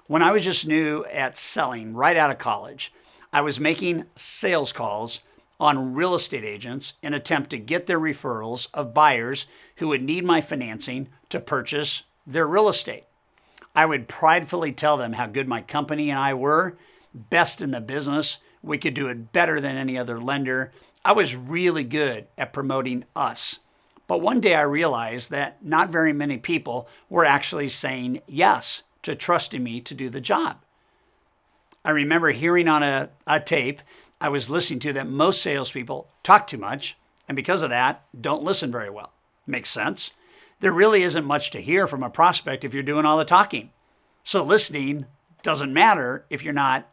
When I was just new at selling right out of college, I was making sales calls on real estate agents in an attempt to get their referrals of buyers who would need my financing to purchase their real estate. I would pridefully tell them how good my company and I were, best in the business. We could do it better than any other lender. I was really good at promoting us. But one day I realized that not very many people were actually saying yes to trusting me to do the job. I remember hearing on a tape I was listening to that most salespeople talk too much, and because of that, don't listen very well. Makes sense. There really isn't much to hear from a prospect if you're doing all the talking. So listening doesn't matter if you're not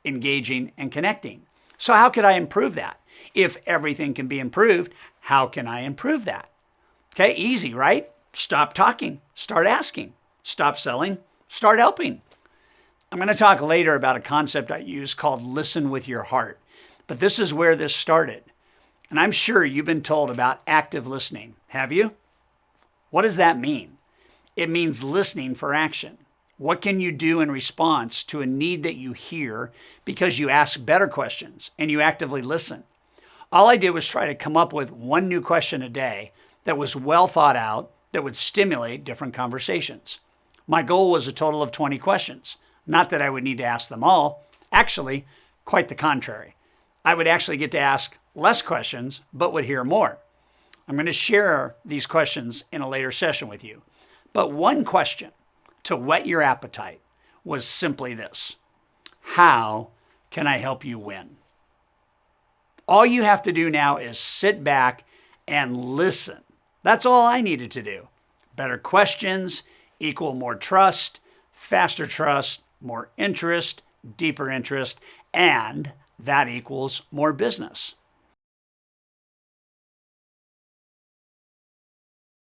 engaging and connecting. So how could I improve that? If everything can be improved, how can I improve that? Okay, easy, right? Stop talking, start asking. Stop selling, start helping. I'm going to talk later about a concept I use called listen with your heart. But this is where this started. And I'm sure you've been told about active listening. Have you? What does that mean? It means listening for action. What can you do in response to a need that you hear because you ask better questions and you actively listen? All I did was try to come up with one new question a day that was well thought out, that would stimulate different conversations. My goal was a total of 20 questions. Not that I would need to ask them all. Actually, quite the contrary. I would actually get to ask less questions, but would hear more. I'm going to share these questions in a later session with you. But one question to whet your appetite was simply this: how can I help you win? All you have to do now is sit back and listen. That's all I needed to do. Better questions equal more trust, more interest, deeper interest, and that equals more business.